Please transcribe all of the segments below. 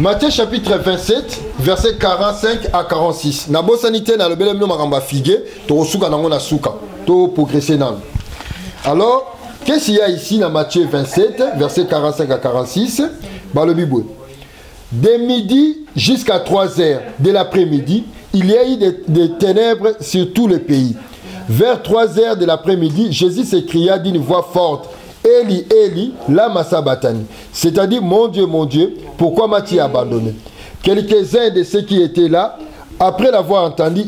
Matthieu chapitre 27, verset 45 à 46. Nabo sanité na lebele mno maramba figué, to suka nango na suka, to progresser nan. Alors, qu'est-ce qu'il y a ici dans Matthieu 27, verset 45 à 46? Bah le Bible. De midi jusqu'à 3 heures de l'après-midi, il y a eu des ténèbres sur tout le pays. Vers 3 heures de l'après-midi, Jésus s'écria d'une voix forte, Eli, Eli, lama sabachthani. C'est-à-dire, mon Dieu, pourquoi m'as-tu abandonné? Quelques-uns de ceux qui étaient là, après l'avoir entendu,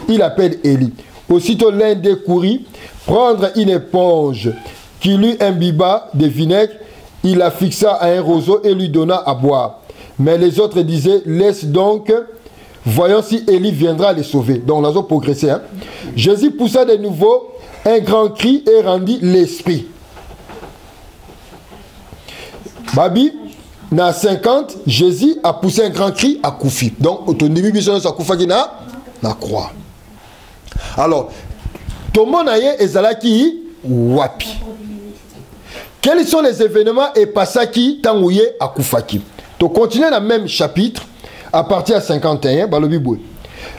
il appelle Eli. Aussitôt l'un d'eux courut, prendre une éponge qui lui imbiba de vinaigre, il la fixa à un roseau et lui donna à boire. Mais les autres disaient, laisse donc, voyons si Élie viendra les sauver. Donc, on a progressé. Hein? Jésus poussa de nouveau un grand cri et rendit l'esprit. Babi, dans 50, Jésus a poussé un grand cri à Koufi. Donc, au début, il a Koufa na croix. Alors, tout le monde a ezalaki wapi. Quels sont les événements et passages tangouye à Koufaki? To continuer dans le même chapitre, à partir de 51, dans le Bible.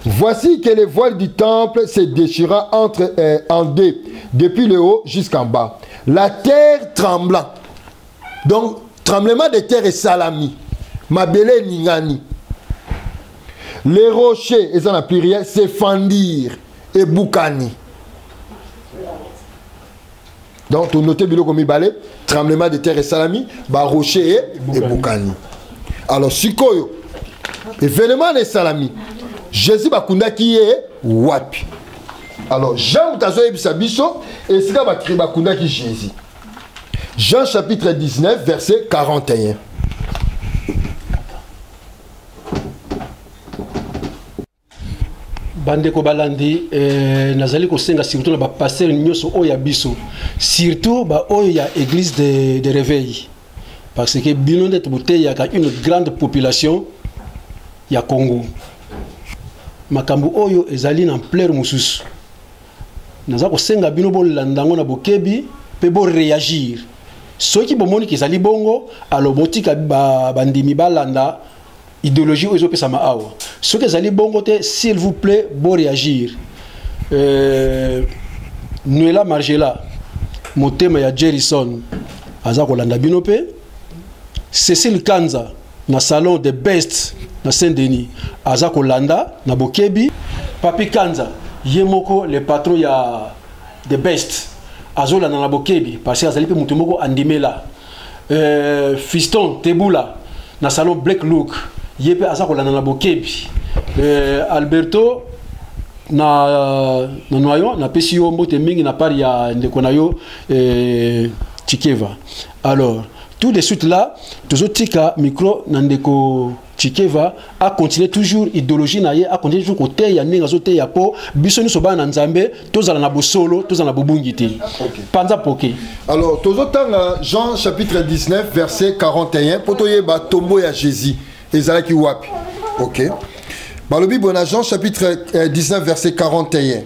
Voici que le voile du temple se déchira en deux, depuis le haut jusqu'en bas. La terre trembla. Donc, tremblement de terre et salami. Mabele ningani. Les rochers, ils en a plus rien, se fendirent et boukani. Donc, tu notes bien comme il balait, tremblement de terre et salami, bah rocher et boukani. Alors, sikoyo, événement de salami, Jésus bakunda qui est wapi. Alors, Jean Tazo Ebisabiso, et c'est là bakunda qui Jésus. Jean chapitre 19, verset 41. Bandeko balandi nazali kosenga surtout na ba pasteur nyoso oya biso surtout ba oya église de réveil parce que bino ndet boteya ya une grande population ya Congo makambo oyo ezali na ampleur mususu naza kosenga bino bolandango na bokebi pe bo réagir soki bomoni ki ezali bongo alo botika bandimi balanda idéologie oyo ezopesama awa soki ezali bongo te s'il vous plaît bo réagir Nuela Margela motema ya Jerison aza kolanda bino pe Cécile Kanza na salon de best na Saint-Denis aza kolanda na bokebi Papi Kanza yemoko le patron ya de best azolanda na bokebi parce que azali pe mutu moko andimela Fiston Tebula na salon Black Look yepe aza kolanda na bokebi Alberto na noyo na pesi yo mbote mingi na pari ya ndeko na yo Chikeva. Alors tout de suite là tozotika micro na ndeko Chikeva a continuer toujours idéologie na ye a continuer toujours côté ya ninga zote ya po biso ni soba na nzambe tozala na bosolo tozala na bobungi te panza poké. Alors tozotanga Jean chapitre 19 verset 41 potoye ba tombo ya Jésus ezalaki wapi. OK. Balobi bona Jean chapitre 19 verset 41.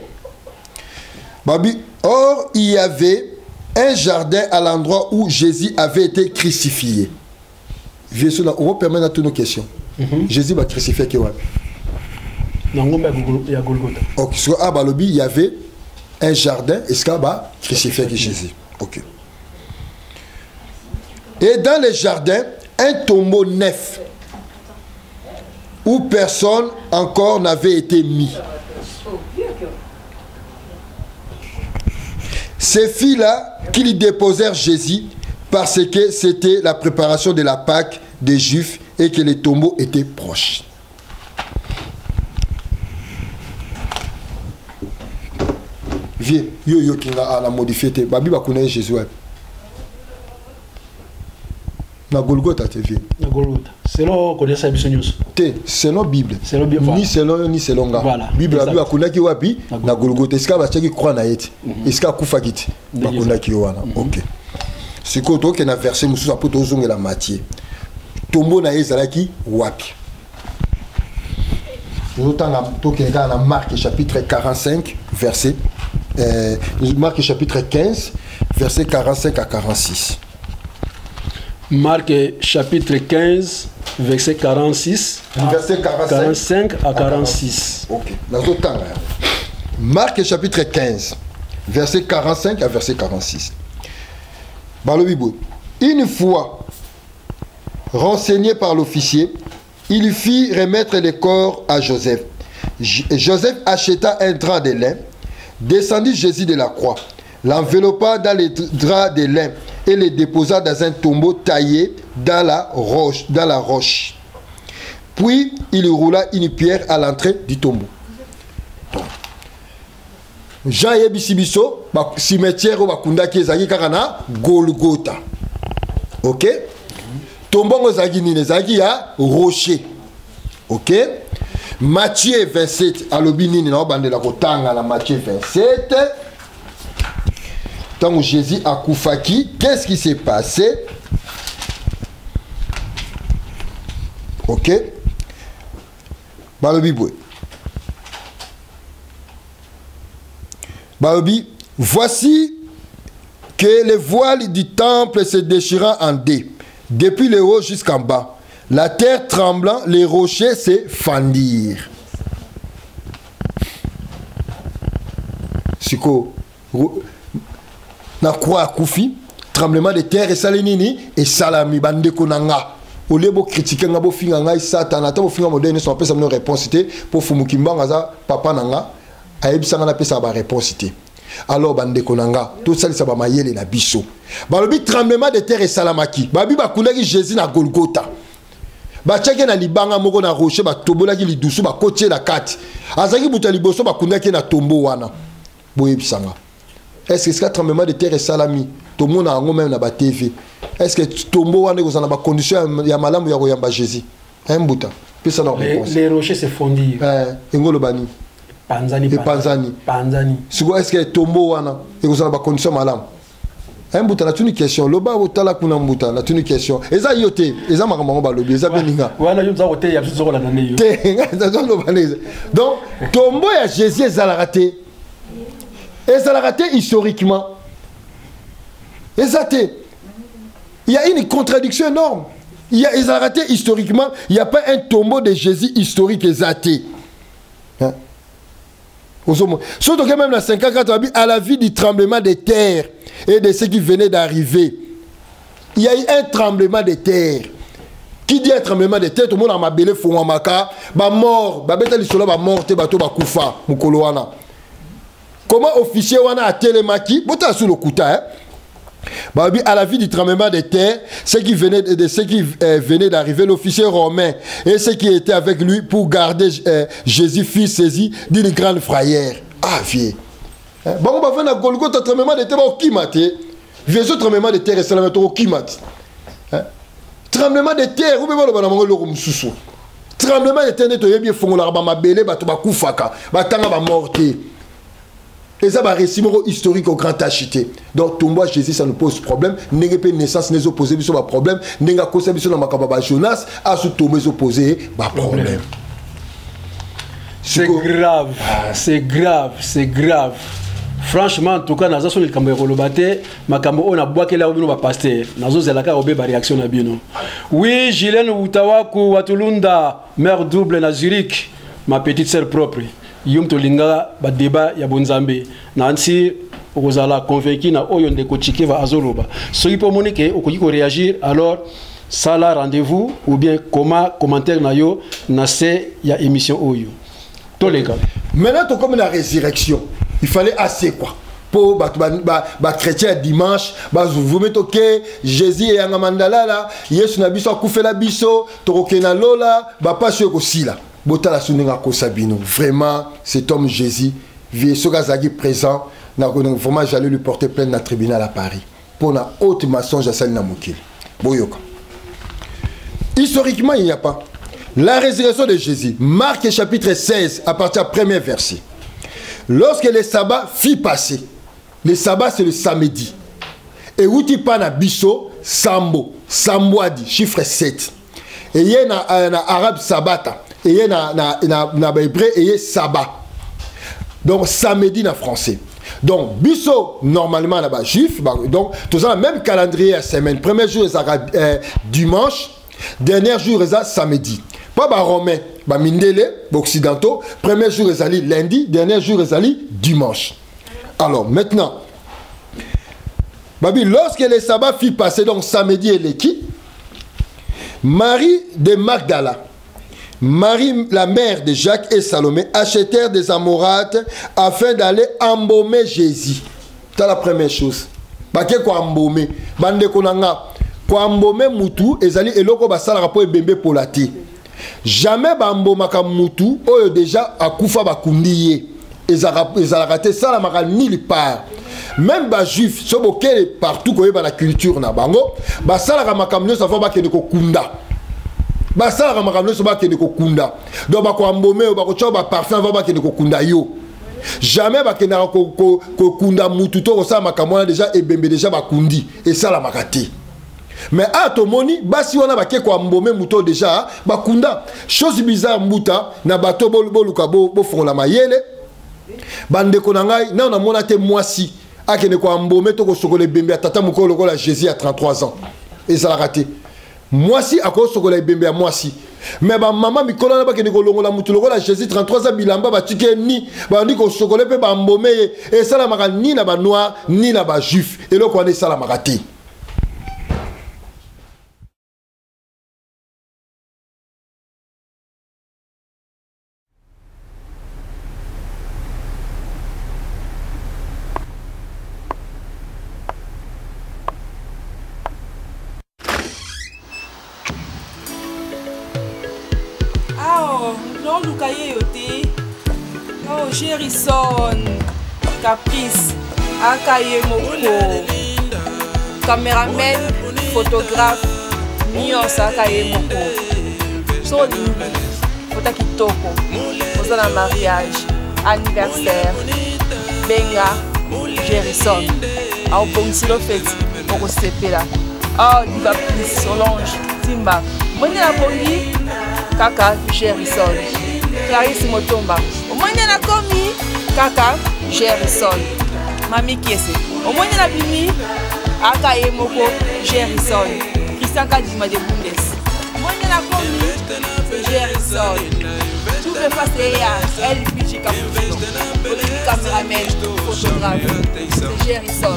Babi, or il y avait un jardin à l'endroit où Jésus avait été crucifié. On va permettre à toutes nos questions. Jésus va crucifier qui wapi? Ok. Sur Balobi, il y avait un jardin. Est-ce qu'il va crucifier qui Jésus? Ok. Et dans le jardin, un tombeau neuf où personne encore n'avait été mis. Ces filles-là qui lui déposèrent Jésus parce que c'était la préparation de la Pâque des Juifs et que les tombeaux étaient proches. Viens, yo qui a la modifié, Babi va connaître Jésus. Na Golgotha te vie. Na Golgotha. Selon connaissance bisonyos. Te, selon Bible. Selon Bible. Ni selon nga. Voilà. Bible la Bible kuna ki wapi? Na Golgotha. Est-ce que ba tchaki croit na yeti? Est-ce que kufa kiti? Ba kuna ki wana. OK. Siko to ke na verset mususu apo to zongela Matthieu. Tombo na ezalaki wapi? Notanga to ke na Marc chapitre 45 verset Marc chapitre 15 verset 45 à 46. Marc chapitre 15 verset 46, verset 45 à 46. Ok. Marc chapitre 15, verset 45 à verset 46. Une fois renseigné par l'officier, il fit remettre le corps à Joseph. Joseph acheta un drap de lin, descendit Jésus de la croix, l'enveloppa dans les draps de lin et le déposa dans un tombeau taillé dans la roche. Puis il roula une pierre à l'entrée du tombeau. Jean Yebisibiso, cimetière au Bakunda qui est à Golgotha. Ok? Tombongo zagi nine zagi ya rocher. Ok? Matthieu 27 alobi nini na bandela kotanga na Matthieu 27. Tant que Jésus a koufaki, qu'est-ce qui s'est passé? Ok? Balobi boué. Balobi, voici que le voile du temple se déchira en deux, depuis le haut jusqu'en bas. La terre tremblant, les rochers se fendirent. Siko, na croix koufi, tremblement de terre et salinini et salami bande konanga. Au lieu de critiquer ngabo finga ngai satan, ata bo finga moderne sont appelés sa réponse pour fumukimba ngaza papa nanga, ayebisanga na pesa ba réponse. Alors bande konanga, tout ça ça ba mayele na biso. Balobi tremblement de terre et salamaki. Babi bakundaki Jésus na Golgotha. Ba tcheke na libanga moko na rocher ba tobolaki lidusu ba kotie la kati. Azaki buta liboso bakundaki na tombo wana. Boyebisanga. Est-ce que ce tremblement de terre et salami tout le monde a même na ba TV? Est-ce que tombo wana ko na ba condition ya malamu ya koyamba Jésus? Un bouta. Puis ça na réponse. Les rochers se fondirent. Ngolo bani. Panzani. Sugo est-ce que tombo wana ko na ba condition malamu? Un bouta na une question. Loba otala kuna mbuta na une question. Eza yote, eza makambo ba lobi, eza beninga. Wana yo za hotel ya biso la nane yo. Donc tombo ya Jésus ezala raté. Ezala raté historiquement. Ezate. Il y a une contradiction énorme. Il y a ezala raté historiquement, il n'y a pas un tombeau de Jésus historique ezate. Hein? Surtout que même la 54 à la vie du tremblement de terre et de ce qui venait d'arriver. Il y a eu un tremblement de terre. Qui dit un tremblement de terre? Tout le monde a mabélé Fouamaka, ba mort, ba beta lisolo ba mort te bato ba kufa mukolo wana. Comment officier wana a télémaki? Bota sous le kuta hein. Babi à la vie du tremblement de terre, ce qui venait d'arriver, l'officier romain et ceux qui étaient avec lui pour garder Jésus fut saisi d'une grande frayeur. Ah vieux. Bon on va faire un Golgotha tremblement de terre au kimate. Vieux tremblement de terre et c'est la méthode au kimate. Tremblement de terre ou bien le banamo le mususu. Tremblement de terre neto yebi fongola ba mabele ba to ba kufaka, ba tanga ba morté. Et ça va récit historique au grand achité. Donc, tombeau Jésus, ça nous pose problème. N'est pas naissance, n'est opposé, sur un problème. N'est pas cause sur la Jonas, à ce tombeau opposé, pas problème. C'est grave, c'est grave, c'est grave. Franchement, en tout cas, nous avons dit que on a boit que là où pasteur. Nous avons dit réaction à bien. Oui, Gilène Outawaku, Watulunda, mère double na Zurich, ma petite sœur propre. Yum to linga ba débat ya bonzambe nansi ozala convaincu na oyo ndeko chikeva azoloba soki po monike okoki ko réagir alors ça la rendez-vous ou bien commentaire na yo na se ya émission oyo to les gars maintenant to comme la résurrection il fallait assez quoi pour ba chrétien dimanche ba vous mettez OK Jésus et yanga mandala la Yesu na biso akufela biso to na lola ba pas sur kosila. Botala Suninga Kosabino. Vraiment, cet homme Jésus, vieux Sogazagi présent, vraiment j'allais lui porter plainte dans le tribunal à Paris. Pour la haute mensonge à Salina Moukil. Boyoka. Historiquement, il n'y a pas. La résurrection de Jésus, Marc chapitre 16, à partir du premier verset. Lorsque le sabbat fit passer, le sabbat c'est le samedi. Et où tu pas na biso, Sambo, Samboadi, chiffre 7. Et il y a un arabe sabbata. Et il y a un hébreu et il y a sabbat. Donc samedi en français. Donc biso normalement là-bas juif. Donc tout ça même calendrier à semaine. Premier jour c'est dimanche. Dernier jour, c'est samedi. Pas les Romains, les Mindele, les Occidentaux. Premier jour, c'est lundi. Dernier jour, c'est dimanche. Alors, maintenant, lorsque les sabbats fit passer donc samedi et l'équipe, Marie de Magdala, Marie, la mère de Jacques et Salomé, achetèrent des amorates afin d'aller embaumer Jésus. C'est la première chose. Baké ko embaumer. Bande konanga. Ko embaumer mutu ezali eloko basala rapport bembe polati. Jamais ba embomaka mutu oyo déjà akufa bakundiye. Ezala raté ça la maka nulle part. Même ba juif so bokele partout koyeba la culture na bango, basala ka makamnyo sa fa ba kende ko kunda. Basala ka makamnyo so ba kende ko kunda. Donc ba ko embaumer ba ko choba parfum va ba kende ko kunda yo. Jamais bakena ko kunda mutu to ko sa makamona déjà ebembe déjà bakundi et ça la makati. Mais à tomoni basi wana bake ko mbome muto déjà bakunda. Chose bizarre mbuta na bato boluka bo fongola mayele. Bande ko ngai na on mona te mwasi akene ko mbome to ko sokola ebembe tata mukolo ko la Jésus à 33 ans. Et ça la raté. Mwasi ako sokola ebembe à mwasi. Mais ba maman mikolo na ba kene ko longola mutu lokola Jésus 33 ans bilamba ba tike ni ba ndi ko sokole pe ba mbome et ça la maka ni na ba noir ni na ba juif et loko ane ça la makati. Jerison, Caprice, Akaye Moko, caméraman, photographe, Nuance Akaye Moko. Soli, Fota Kitoko, Ozana mariage, anniversaire, Benga, Jerison. Au bon silo fête, Moko Sepela. Oh, Diva Pris, Solange, Timba. Moni la bongi, Kaka, Jerison. Clarisse Motomba. Au moins il y a commis Kaka Jerison. Mami Kiese. Au moins il y a bimi Akaye Moko Jerison. Christian Kadima de Bundes. Au moins il y a commis Jerison. Tout le face est elle Pichi Capuchino. Le caméraman, photographe. C'est Jerison.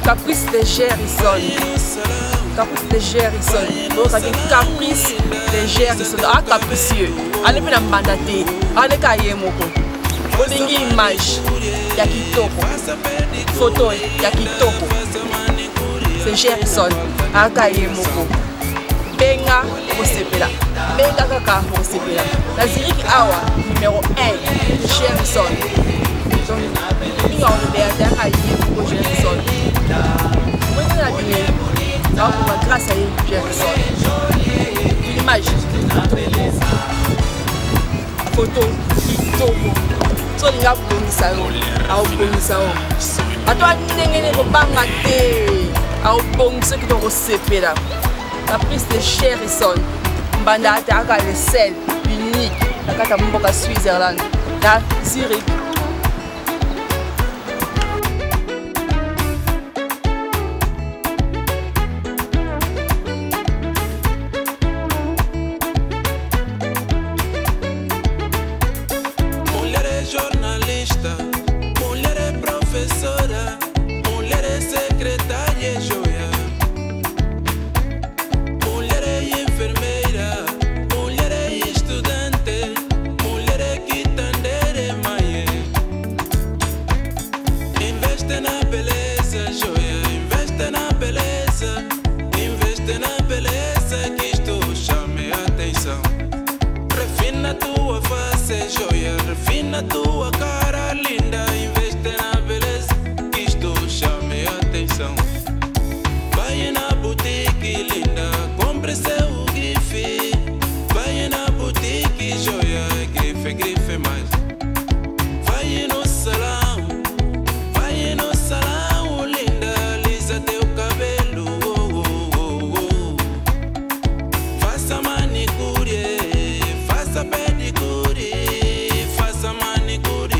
Caprice de Jerison. Caprice de Jerison. Donc, ça dit caprice de Jerison. Ah, capricieux. Allez, bien mandaté. Allez, cahier moko. Bingi image. Yakitoko. Photo. Yakitoko. C'est Jerison. Ah, cahier moko. Benga, Osepela. Benga, kaka, Osepela. La Zurich Awa, numéro 1. Jerison. Donc, il y a un cahier moko Jerison. Grâce à Jerison. Image. Photo. Kitoko. So il y a un Caprice de Jerison. Banda ataka le sel unique. La carte à Switzerland. La Zurich. Refina tua cara linda, investe na beleza, que isto chame atenção. Vai na boutique linda, compre seu grife. Vai na boutique joia, grife, grife mais. Vai no salão linda, lisa teu cabelo. Faça manicure, faça pedicure. Manicure,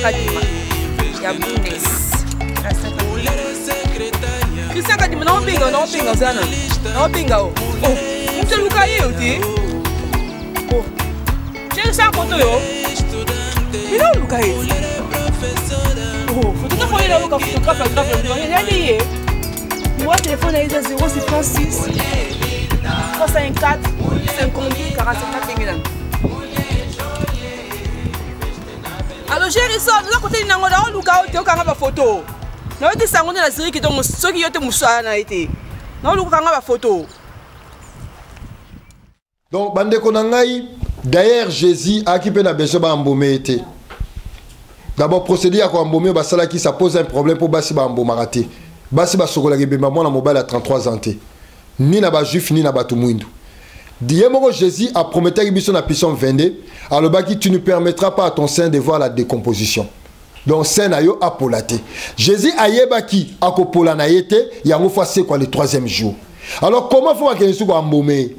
Kadima. Ya Bunes. Christian Kadima, não pinga, Zana. Não pinga, oh. Não sei o que é eu, ti. Oh. Chega só com tu, eu. E não o que é isso? Oh, tu tá falando aí, o fotógrafo, ele é ali. Meu telefone aí é 056 354 58 47 Alors Jerison, nous avons côté nango na luka o kanga ba photo. Na oti sango na série ki donc soki yote musana na été. Na luka kanga ba photo. Donc bande konangai d'ailleurs Jésus a qui peut na besoin ba mbomé été. D'abord procéder à quoi mbomé ba sala qui ça pose un problème pour basi ba mboma raté. Basi ba sokola ke bemba mona mobile à 33 ans té. Ni na ba juif ni na ba tumwindu. Diemoko Jésus a promis que biso na puissance 22 alors baki tu ne permettras pas à ton sein de voir la décomposition. Donc sein na yo apolaté. Jésus a yebaki akopola na yete yango fasse quoi le 3e jour. Alors comment faut que Jésus soit mbomé?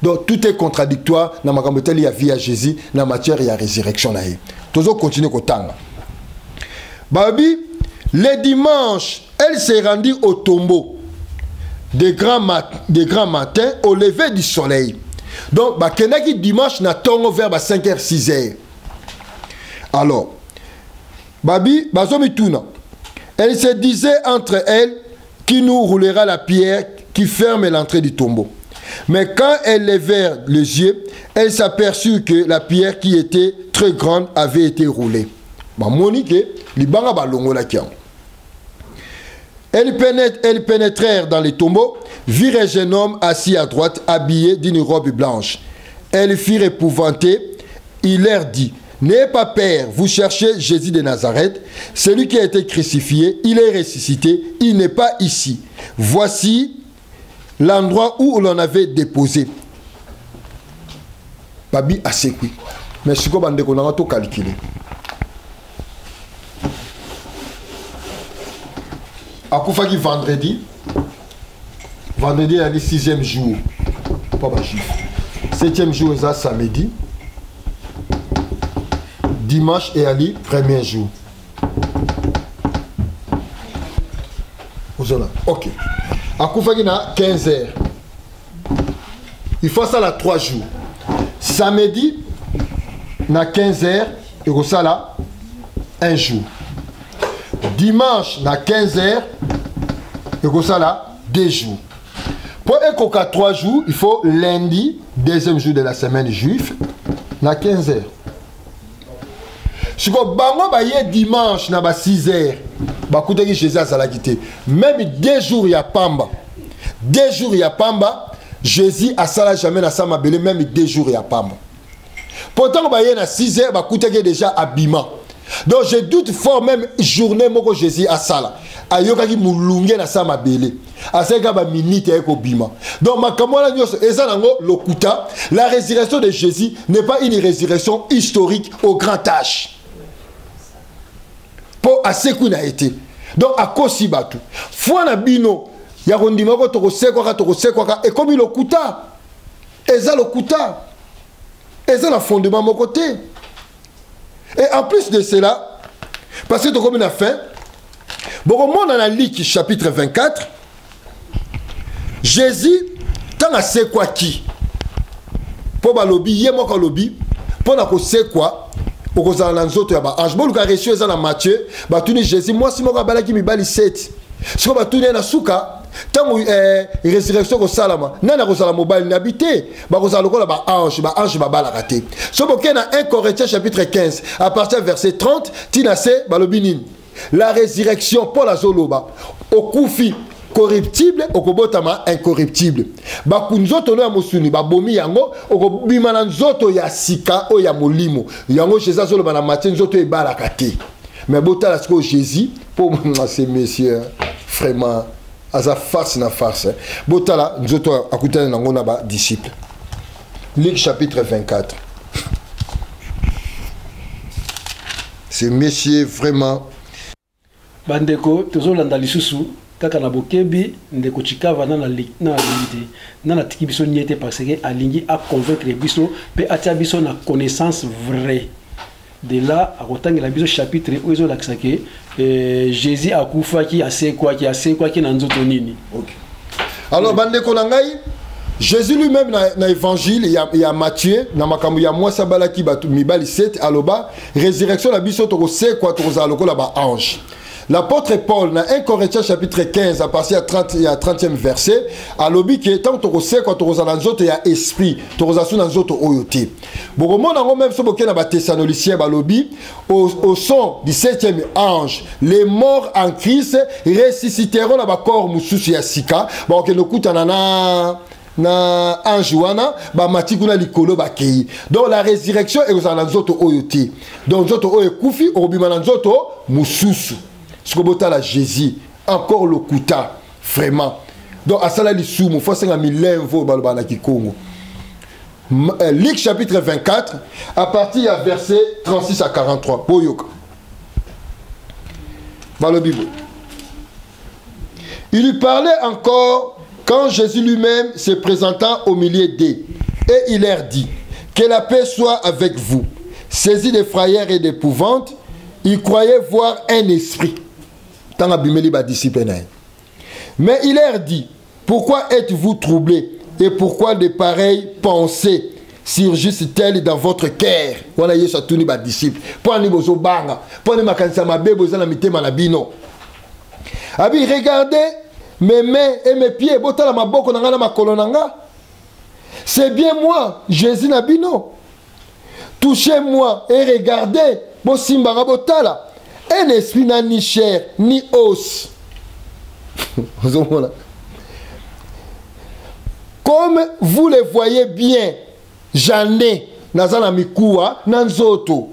Donc tout est contradictoire na makambo teli ya vie à Jésus na matière ya résurrection na ye. Tozo continuer kotanga. Babi le dimanche, elle s'est rendue au tombeau de grand matin au lever du soleil. Donc, bakenaki dimanche na tongo vers 5h 6h. Alors, babi bazomi tuna. Elle se disait entre elles qui nous roulera la pierre qui ferme l'entrée du tombeau. Mais quand elle levèrent les yeux, elle s'aperçut que la pierre qui était très grande avait été roulée. Ba monique libanga balongo la kiam. Elles pénétrèrent dans les tombeaux, virent un jeune homme assis à droite, habillé d'une robe blanche. Elles firent épouvanter. Il leur dit, n'ayez pas peur, vous cherchez Jésus de Nazareth, celui qui a été crucifié, il est ressuscité, il n'est pas ici. Voici l'endroit où l'on avait déposé. Babi a séqué. Mais ce qu'on a tout calculé. Akoufaki vendredi il y a le 6e jour, pas ma juif. 7e jour c'est samedi, dimanche et ali 1er jour. Ok. Akoufaki na 15h. Il faut ça là 3 jours. Samedi na 15h et ça là 1 jour. Dimanche na 15h et ça là 2 jours. Pour écoquer 3 jours, il faut lundi, 2e jour de la semaine juive, na 15h. Si vous avez dimanche na 6h, Jésus a quitté. Même 2 jours il y a Pamba. 2 jours il y a Pamba, Jésus a sala jamais na sama belé, même 2 jours il y a Pamba. Pourtant vous avez na 6h, vous déjà abîmant. Donc je doute fort même journée moko Jésus a sala. Ayokaki mulunge na sama belé. Aseka ba minute eko bima. Donc makamona nyoso eza nango lokuta, la résurrection de Jésus n'est pas une résurrection historique au grand âge. Pour aseku na été. Donc à kosi batu. Foi na bino ya kondima ko tokosekwa et comme lokuta. Eza lokuta. Eza na fondement mon côté. Et en plus de cela, parce que comme on a fait, bon, on a Luc chapitre 24, Jésus, tant à c'est quoi qui, pour ma lobby, yé moi quand lobby, pour na ko c'est quoi, pour qu'on s'en lance autre yaba. Ange bon le cas reçu dans la Matthieu, bah tu dis Jésus, moi si moi bala qui mi bali 7, si moi tu n'es na souka. Tant que résurrection au salama nana ko sala mobile n'habité ba ko sala ko ba ange ba bala raté so boké na 1 Corinthiens chapitre 15 à partir verset 30 tinase balobinin la résurrection pour la zoloba au koufi corruptible au kobotama incorruptible ba kunzoto no ya mosuni ba bomi yango au kobima na nzoto ya sika o ya molimo yango Jésus zoloba na matin nzoto e bala raté mais botala ce que Jésus pour ces messieurs vraiment Aza farce na farce. Botala, nous autres à côté de nos disciples. Luc chapitre 24. C'est messieurs vraiment. Bandeko, toujours l'andalisusu. Kaka na bokebi, ndeko chikava na limité. Na tiki biso niete parce que alingi a convaincre biso, pe atia biso na connaissance vraie. de là akotangi biso chapitre oyo laksake Jésus akufaki asekwaki na nzoto nini. OK. Alors bande konangai Jésus lui-même na évangile il y a Matthieu na makambo ya mwasa balaki batu mibali 7 aloba résurrection la biso to se quoi to za lokola ba ange. L'apôtre Paul, dans 1 Corinthiens chapitre 15, à partir de 30e verset, a lobby qui est tant que tu sais quand tu as dans autres il y a esprit, tu as dans autres oyoté. Bon, moi on même ce que na Thessaloniciens ba lobby au son du 7e ange, les morts en Christ ressusciteront dans ba corps mususu ya sika. Bon que nous kuta na ange wana ba matikuna likolo ba kei. Donc la résurrection est dans autres oyoté. Donc autres oyo kufi obima dans autres mususu. Ce que bota la Jésus encore le kuta vraiment donc à cela l'issou faut 5000 vo balobana ki Congo. Luc chapitre 24 à partir à verset 36 à 43 boyoka balobi. Il lui parlait encore quand Jésus lui-même se présenta au milieu d'eux et il leur dit que la paix soit avec vous. Saisi de frayeur et d'épouvante, il croyait voir un esprit. Mais il leur dit, pourquoi êtes-vous troublés et pourquoi de pareilles pensées surgissent-elles dans votre cœur? Voilà, il y a tous les disciples. Regardez mes mains et mes pieds. C'est bien moi, Jésus Nabino. Touchez-moi et regardez. Un esprit n'a ni chair ni os. Comme vous le voyez bien, j'en ai nazana mikuwa nanzoto.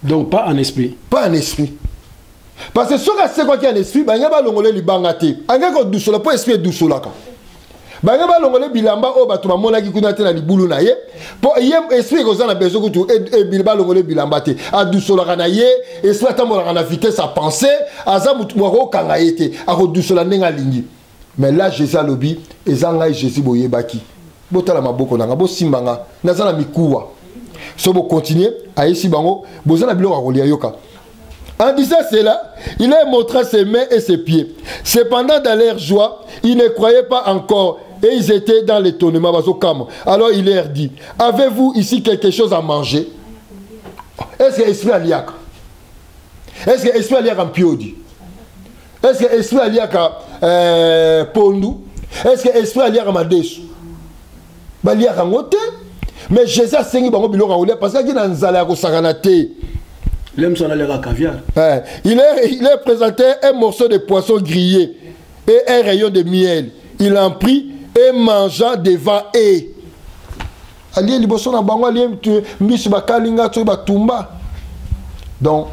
Donc pas un esprit. Pas un esprit. Parce que ce que c'est quoi qui est un esprit, ben y a pas l'ongolé libangate. Anga ko dousola, pas esprit dousola ka. Ben y a pas l'ongolé bilamba o batuma mona ki kunate na libulu na ye. Po yem esprit ko za na bezo ko tu e bilba l'ongolé bilamba te. A dousola kana ye, esprit tambola kana vitesse à penser, aza mutu ko kanga yete, a ko dousola nenga lingi. Mais là Jésus alobi, ezanga Jésus boye baki. Botala maboko nanga bo simbanga, nazana mikuwa. So bo continuer, aïsi bango, bozana biloko akolia yoka. En disant cela, il a montré ses mains et ses pieds. Cependant, dans leur joie, ils ne croyaient pas encore et ils étaient dans l'étonnement. Alors il leur dit, avez-vous ici quelque chose à manger? Est-ce que l'esprit a liak? Est-ce que l'esprit a liak en piodi? Est-ce que l'esprit a liak en pondu? Est-ce que l'esprit a liak en madesu? Liak en moté? Mais Jésus a saigné parce qu'il y a un zala à saganate. L'homme s'en allait à caviar. Il a présenté un morceau de poisson grillé et un rayon de miel. Il en prit et mangea devant eux. Donc,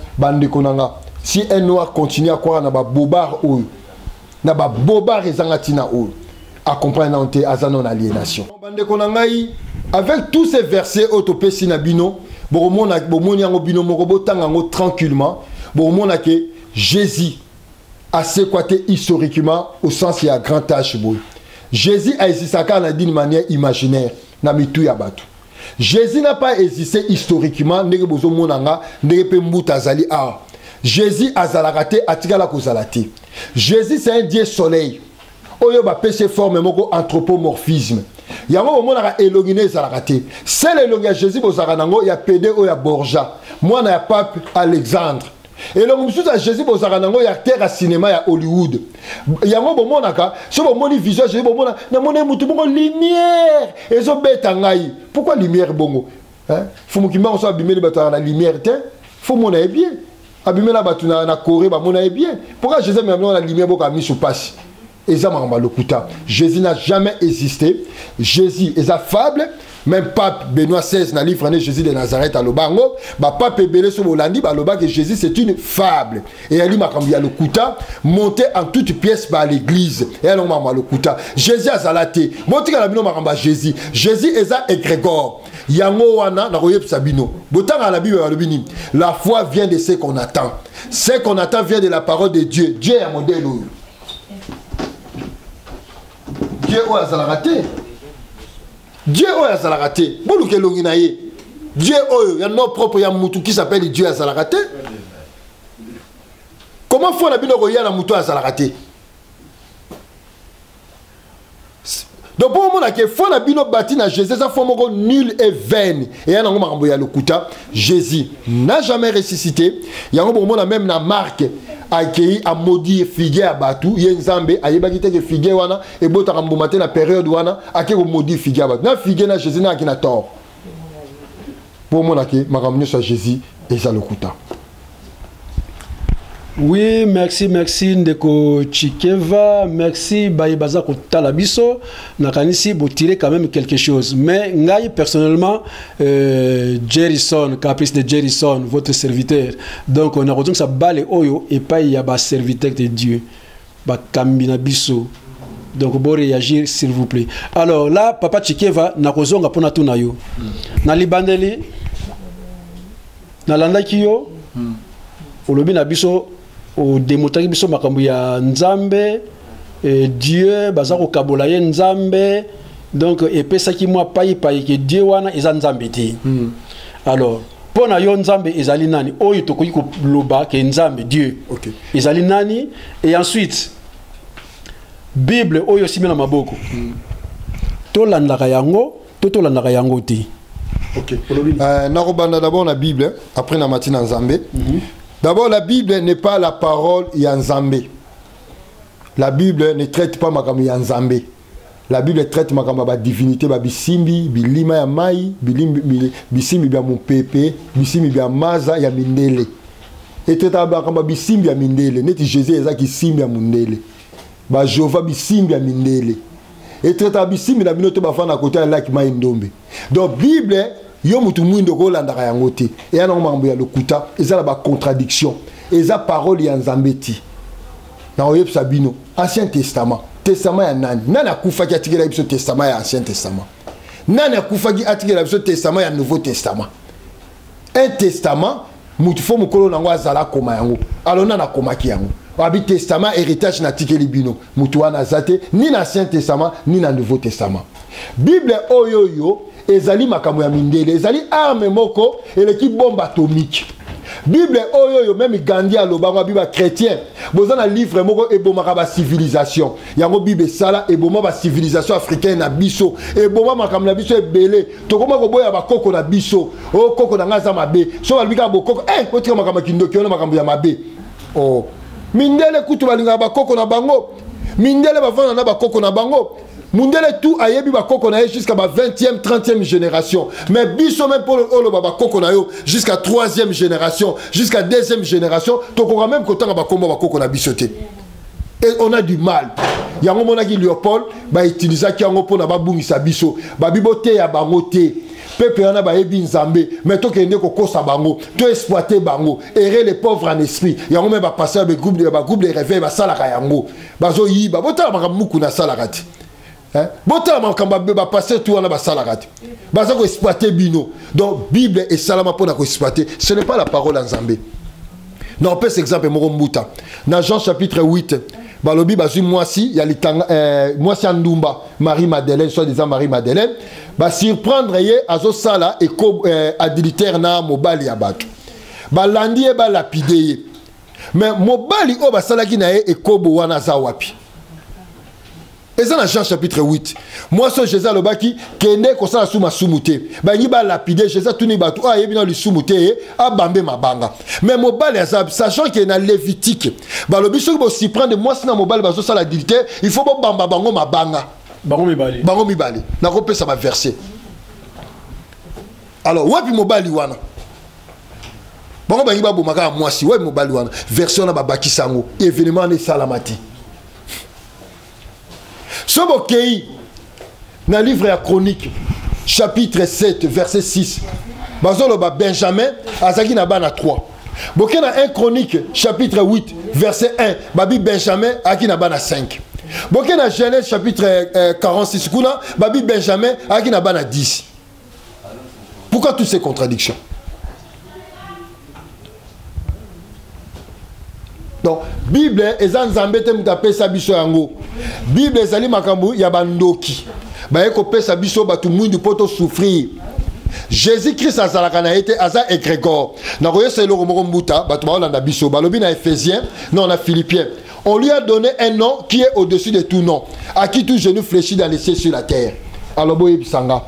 si un noir continue à croire dans le bobar, dans le bobar et zangatina, à comprendre à non aliénation. Avec tous ces versets autopé sinabino, tranquillement, Jésus a séquaté historiquement au sens il y a grand tâche. Jésus a existé d'une manière imaginaire. Jésus n'a pas existé historiquement. Jésus a zalagate atigala kozalati. Jésus c'est un Dieu soleil. Oyo ba péché forme moko anthropomorphisme. Yango monaka elongine zalagate. C'est l'elonga Jésus bozaka nango ya PD o ya Borja. Moi na ya pape Alexandre. Et le monsieur à Jésus bozaka nango ya terre à cinéma ya Hollywood. Yango bomonaka, so bomoni vision Jésus bomona na mona mutu bongo lumière. Ezo beta ngai. Pourquoi lumière bongo? Hein? Faut mukimba on soit abimé bato na lumière te. Faut mona bien. Abimé la bato na Corée ba mona bien. Pourquoi Jésus même la lumière boka mis sous passe? Jésus n'a jamais existé. Jésus est affable. Même pape Benoît XVI n'a livre Jésus de Nazareth à Lobango. Pape Belé sur Molandi, que Jésus c'est une fable. Et elle m'a cambié le kuta, monté en toutes pièces par l'église. Et elle m'a le kuta. Jésus a zalaté. Monté à la bino maramba Jésus. Jésus est un égrégore. Yango wana na royep sabino. Botanga la Bible alubini. La foi vient de ce qu'on attend. Ce qu'on attend vient de la parole de Dieu. Dieu est un modèle. Dieu a zalaraté. Dieu a zalaraté. Boluke longinaye. Dieu il y a nom propre, il y a Moutou qui s'appelle Dieu à Zalakate. Comment faut la bino roya la Moutou à Zalakate? Donc pour moi que faut la bino bâti na Jésus ça faut mon nul et vain. Et ya ngoma kambo ya lokuta Jésus n'a jamais ressuscité. Ya ngoma na même na Marc akei a maudit figue à batu yenzambe ayebaki te que figue wana et bota kambo matin la période wana akei ko maudit figue à batu. Na figue na Jésus na kina tort. Pour moi que makamnyo sa Jésus et ça lokuta. Oui, merci Ndeko Chikeva, merci Baïbaza Talabiso. Nakanisi vous tirez quand même quelque chose. Mais ngai personnellement, Jerryson, caprice de Jerryson, votre serviteur. Donc on a retenu que ça balle oyo et pas il y a bas serviteur de Dieu, ba kambina biso. Donc bon réagir s'il vous plaît. Alors là, Papa Chikeva na kozonga pona tuna yo. Na libandeli, na landaki yo. Olobi na biso au démotaki biso makambo ya nzambe Dieu bazako kabola ye nzambe donc epesaki moi pai que Dieu wana eza nzambe ti. Alors pona yo nzambe ezali nani oyo tokoki ko loba ke nzambe Dieu. OK. Ezali nani et ensuite Bible oyo simela maboko. To landaka yango to landaka yango ti. OK. Nakobanda d'abord la Bible après na matina nzambe. D'abord, la Bible n'est pas la parole Yanzambe. La Bible ne traite pas Makam Yanzambe. La Bible traite Makam ba divinité, ba bisimbi, bilima ya mai, bisimbi ya mopepe, bisimbi ya maza ya mindele. Et traite ba bisimbi ya mindele. Neti Jésus ezaki simbi ya mindele. Ba Jova bisimbi ya mindele. Et traite ba bisimbi na binoto ba fana côté ya lac mai ndombe. Donc Bible yo mutu mwindo ko landaka yango te e yana ngomambo ya lokuta ezala ba contradiction eza parole ya nzambe ti na oyebisa bino Ancien Testament ya nani akufaki atikela biso testament ya Ancien Testament nani akufaki atikela biso testament ya Nouveau Testament un testament mutu fo mukolo nango azala koma yango alors nana komaki yango abi testament héritage na tikeli bino mutu wana zate ni na Ancien Testament ni na Nouveau Testament Bible oyoyo ezali makambo ya mindele ezali arme moko eleki bombe atomique Bible oyoyo même Gandhi aloba biba chrétien bozana livre moko ebomaka ba civilisation yango Bible sala eboma ba civilisation africaine na biso eboma makambo na biso ebele tokoma ko boya ba koko na biso o koko na ngaza mabe so balibika bokoko otika makambo kindoki ona makambo ya mabe oh mindele kutu balinga ba koko na bango mindele bavana na ba koko na bango Mundele tout ayebi ba koko na jusqu'à ma 20e 30e génération mais biso même pour le baba koko na yo jusqu'à 3e génération jusqu'à 2e génération to ko même ko tanga ba komba ba koko na bisoté et on a du mal yango monaki Léopold ba utiliser ki yango pona ba bungisa biso ba biboté ya bango té peuple yana ba yebi nzambe mais to kende ko kosa bango to exploiter bango errer les pauvres en esprit yango même ba passer ba groupe de réveil ba sala ka yango bazo yi ba botala makamuku na sala kati Bota makamba ba passer tout wana ba salarati. Baza ko exploiter bino. Donc Bible et salama pour ko exploiter, ce n'est pas la parole en Zambé. Non, on peut cet exemple moko mbuta. Dans Jean chapitre 8, balobi bazu mwasi ya litanga mwasi andumba Marie-Madeleine, soi-disant Marie-Madeleine, ba surprendre ye azo sala et adultère na mobali ya bato. Ba landi e ba lapide ye. Mais mobali o ba salaki na ye ekobo wana za wapi. Et ça dans Jean chapitre 8. Moi ce Jésus lobaki kende ko sala suma sumute. Ba yi ba lapider Jésus tuni batu a yebi na li sumute a bambe mabanga. Mais mobali azab sachant qu'il est dans Lévitique. Ba lobi so bo si prendre moi sina mobali ba so sala adultère, il faut bo bamba bango mabanga. Bango mibali. Bango mibali. Na ko pesa ba verset. Alors wapi mobali wana. Bango bangi ba bomaka moi si wapi mobali wana. Version na ba bakisango. Événement ne salamati. Sobokei, dans le livre à Chronique, chapitre 7, verset 6, Bazoloba Benjamin, Azaki Nabana 3. Boké dans 1 Chronique, chapitre 8, verset 1, Babi Benjamin, Aki Nabana 5. Boké dans Genèse, chapitre 46, Babi Benjamin, Aki Nabana 10. Pourquoi toutes ces contradictions? Donc, Bible est en Zambé, pesa biso yango. Bible ezali makambu ya bandoki. Ba eko pesa biso batu mwindu poto souffrir. Jésus-Christ azalaka na été aza égrégore. Na koyo c'est le romoro mbuta bato ba olanda biso balobi na Éphésiens non na Philippiens. On lui a donné un nom qui est au-dessus de tout nom, à qui tout genou fléchit dans les cieux sur la terre. Alors boye bisanga.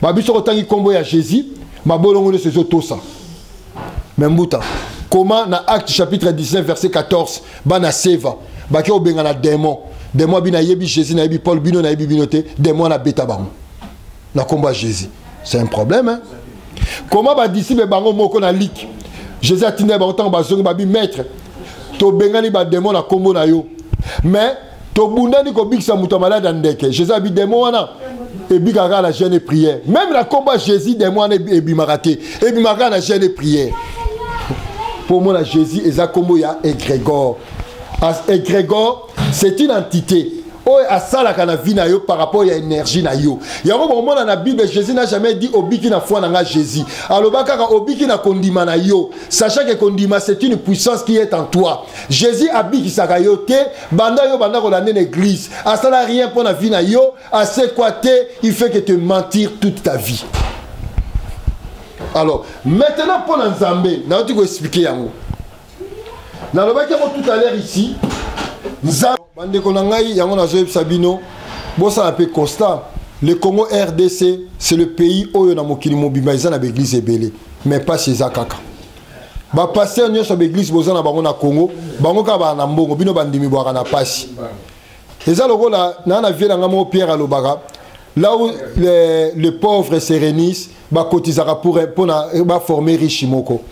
Ba biso kotangi kombo ya Jésus, mabolongo de ces otosa. Membuta. Comment dans Acte chapitre 19 verset 14 bana seva ba ke obenga na démon. Démon bina yebi Jésus na yebi Paul bino na yebi binote, démon na beta bango. Na combat Jésus. C'est un problème hein. Comment ba disciple bango moko na lik. Jésus a tindé ba autant ba zongi ba bi maître. To bengani ba démon na kombo na yo. Mais to bundani ko biksa muto malade ndeke. Jésus a bi démon wana et bigara la jeûne et prière. Même la combat Jésus démon et bimaraté. Et bimara la jeûne et prière. Pour moi, la Jésus est comme égrégore. Égrégore, c'est une entité. Oh, à ça, la vie par rapport à l'énergie. Il y a un moment dans la Bible, Jésus n'a jamais dit au biki na foi na Jésus. Alors, au biki na kondima na yo. Sachant que kondima, c'est une puissance qui est en toi. Jésus a biki sakayote, banda yo banda kolane l'église. À ça, n'a rien pour la vie na yo. À ce quoi il fait que te mentir toute ta vie. Alors, maintenant pour l'Nzambé, nous allons expliquer yango. Dans le bac tout à l'heure ici, Nzambé konangai yango na zoe Sabino, bossa un peu constat. Le Congo RDC, c'est le pays où on a mokili mobimba ils ont l'église ebele, mais pas chez Zakaka. Ba passer nyo sur l'église boza na bango na Congo, bango ka ba na mbongo bino bandimi boaka na pasi. Eza lokola na vie na ngamo Pierre Alobaka. Là où les pauvres se réunissent, bah cotisera pour former riche moko.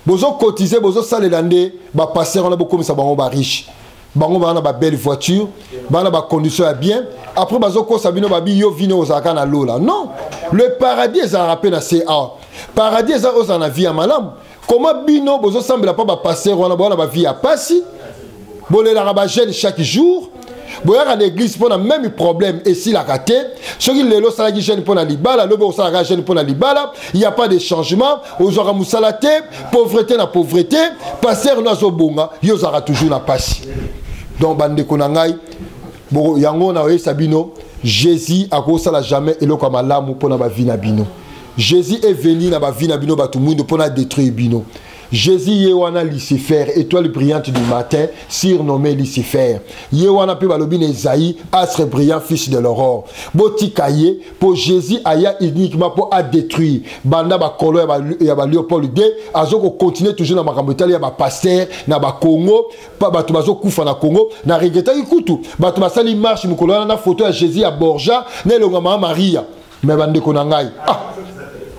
Bozo cotiser, bozo salelande, bah passer on a beaucoup comme ça bah on va riche. Bah on va na belle voiture, bah na condition à bien. Après bazo ko sabino babi yo vino ozaka na lola. Non, le paradis est en rappel à CA. Paradis est en vie à malam. Comment bino bozo semble pas bah passer on a ba vie à passi. Bolé la rabagel chaque jour. Boya à l'église pour le même problème et si la raté ceux qui les ça qui gêne pour la libala le bon ça gêne pour la libala il y a pas de changement aux aura musalate pauvreté na pauvreté passer nazo bonga yo zara toujours na passe donc bande konangai bo yango na Sabino Jésus a ko sala jamais et le comme malamu pour na ba vie na bino Jésus est venu na ba vie na bino ba tout monde pour na détruire bino Jésus Yewana Lucifer, étoile brillante du matin, surnommé Lucifer. Yewana pe balobine Esaïe, astre brillant, fils de l'aurore. Botikaye, pour Jésus aya uniquement pour à détruire. Banda ba kolo ya ba Léopold II, azoko continuer toujours na makambo tali ya ba pasteur na ba Congo, pa bato bazo kufa na Congo, na regeta ikutu. Bato basali marche mukolo na photo ya Jésus à Borja, ne longa Maria. Mais bande konangai. Ah.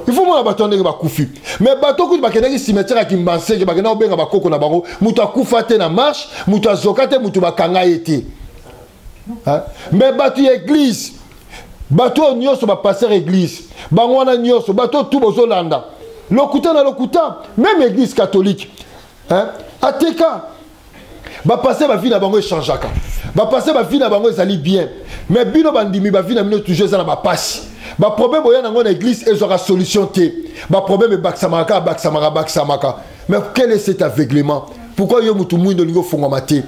Il faut que bato ndenge bakufi mais bato kuti bakendaki cimetière ya Kimbanseke bakenda obenga bakoko na bango mutu akufa te na marche mutu azoka te mutu bakanga ye te mais bato ya église bato nyonso bapasteur église bango wana nyonso bato tu bozolanda lokuta na lokuta même église catholique ateka bapasteur ba vie na bango echangeaka bapasteur ba vie na bango ezali bien mais bino bandimi ba vie na bino toujours eza na bapasi. Ba problème boya dans l'église et aura solution té. Ba problème baksamaka. Mais quel est cet aveuglement? Pourquoi yo mutu mwindo lingo fonga maté?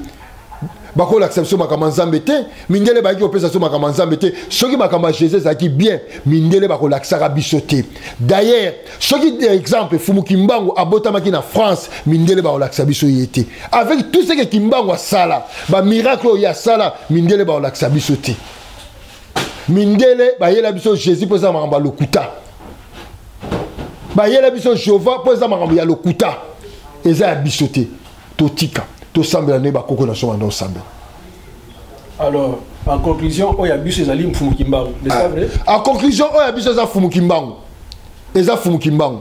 Ba ko l'acception makama nzambe té, mindele ba ki opesa so makama nzambe té. Soki makama Jésus zaki bien, mindele ba ko laksara bisoté. D'ailleurs, soki exemple fumu Kimbangu abotamaki na France, mindele ba ko laksa biso yété. Avec tout ce que Kimbangu a sala, ba miracle ya sala, mindele ba ko laksa bisoté. Mindele ba yela biso Jésus pour ça maramba lokuta ba yela biso Jéhovah pour ça maramba ya lokuta eza ya bisoté totika to sambela ne ba koko na soma ndo sambela. Alors en conclusion o ya biso ezali mfumu Kimbangu, n'est-ce pas vrai? En conclusion o ya biso eza mfumu Kimbangu, eza mfumu Kimbangu.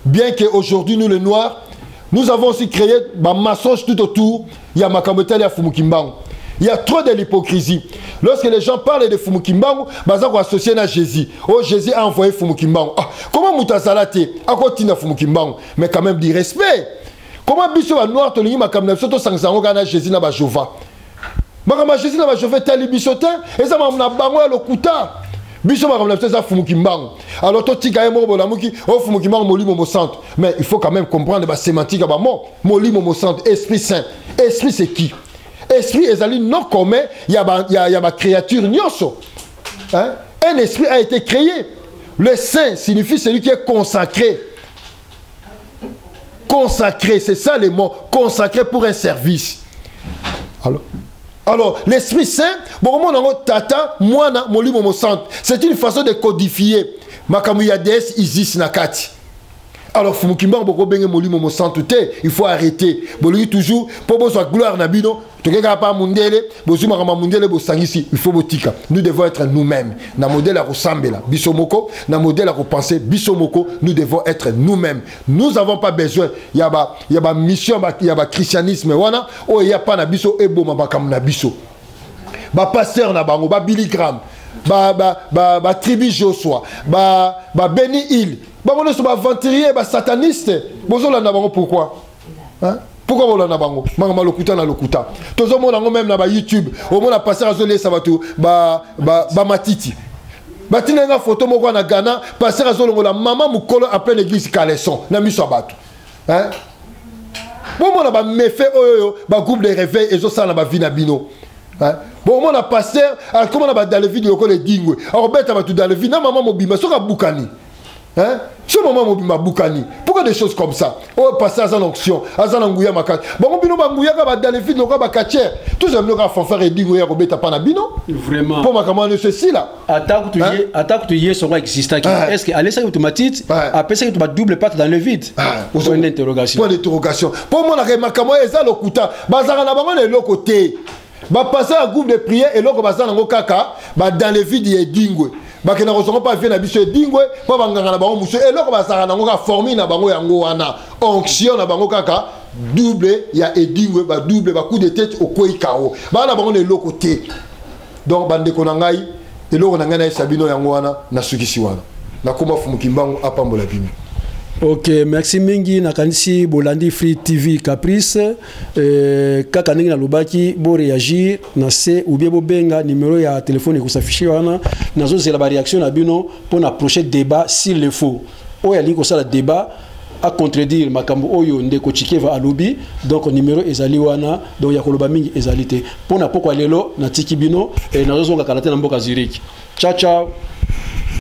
Bien que aujourd'hui nous les noirs nous avons aussi créé ba mensonge tout autour ya makambo ya mfumu Kimbangu. Il y a trop de l'hypocrisie. Lorsque les gens parlent de Fumu Kimbangu, ils vont associer à Jésus. Oh, Jésus a envoyé Fumu Kimbangu. Ah, comment Moutazalate a continué à Fumu Kimbangu? Mais quand même du respect. Comment Bissot va noir te l'ima comme Nepsoto Sansango Gana Jésus n'a pas Jova? Makama Jésus n'a pas Jova, tel Bissotin, et ça m'a bango à l'okuta. Bissot m'a comme Nepsoto Fumu Kimbangu. Alors, toi, tu as Molamuki, oh Fumu Kimbangu, Moli Momo Centre. Mais il faut quand même comprendre la sémantique à Moli Momo Centre, Esprit Saint. Esprit, c'est qui? Esprit ezali non commun, il y a ma créature nyonso. Un esprit a été créé. Le saint signifie celui qui est consacré. Consacré, c'est ça le mot. Consacré pour un service. Alors l'Esprit Saint, tata, moana, molimo mo centre. C'est une façon de codifier. Makamu yades isis nakati. Alors Fumukimba boko benge molimo mo centre te, il faut arrêter. Bolu toujours pour besoin gloire nabino, to keka pa mundele, bozu makama mundele bo sangisi, il faut botika. Nous devons être nous-mêmes. Na modèle à ressemble bisomoko, na modèle à repenser bisomoko, nous devons être nous-mêmes. Nous avons pas besoin y a ba mission, y a ba christianisme wana, oh y a pas na biso ebo mabakam na biso. Ba pasteur na bango, ba Billy Graham, ba tribu Joshua, ba Benny Hill. Bango sont aventuriers, satanistes. Pourquoi? Hein? Pourquoi vous l'avez bango? Mangama lokuta na lokuta. Tous les gens même na YouTube. Au moins la passer à zoler ça va tout. Matiti. Batina nga photo moko na Ghana. Passer à zoler la maman mukolo après l'église Caleçon. Na miso abatu. Hein? Bon on a méfait groupe de réveil et ça na ba vie na bino. Hein? Bon on a passé comment on a dans les vidéos les dingwe. Alors bête va tout dans les vidéos na maman mobima soka bukani. Hein? Ce moment mobima bukani. Pourquoi des choses comme ça? Oh passer à l'onction, à l'angouya makat. Bon on bino bangouya ka dans les vidéos ka ba kache. Tous les gens font faire dingwe ko beta pa na bino. Vraiment. Pour ma comment ceci là. Attaque tu y sont existants. Est-ce que aller ça automatique après ça tu vas double patte dans le vide. Point d'interrogation. Point d'interrogation. Pour moi la makamo eza lokuta. Bazara na bango le côté. Ba passer un groupe de prière et loko bazana ngo kaka ba dans le vide et dingwe. Ba ke na rosongo pas vie na biso dingwe pa banganga na bango muso et loko bazara na ngo ka former na bango yango wana onction na bango kaka double ya edingwe ba double ba coup de tête au koi kao ba na bango le côté. Donc bande ko na ngai et loko na ngai na sabino yango wana na sukisi wana na koma Fumukimbangu apambola bimi. Ok, merci mingi nakanisi Bolandi Free TV Caprice kaka ningi na lobaki bo réagir na se ou bien bo benga numéro ya téléphone ko s'afficher wana nazo zela ba réaction na bino pour na prochain débat s'il le faut. Oya lingi ko sala débat à contredire makambo oyo ndeko Chikeva alobi donc numéro ezali wana donc ya koloba mingi ezali te. Pour na poko lelo na tiki bino nazo zonga kalate na mboka Zurich. Ciao ciao.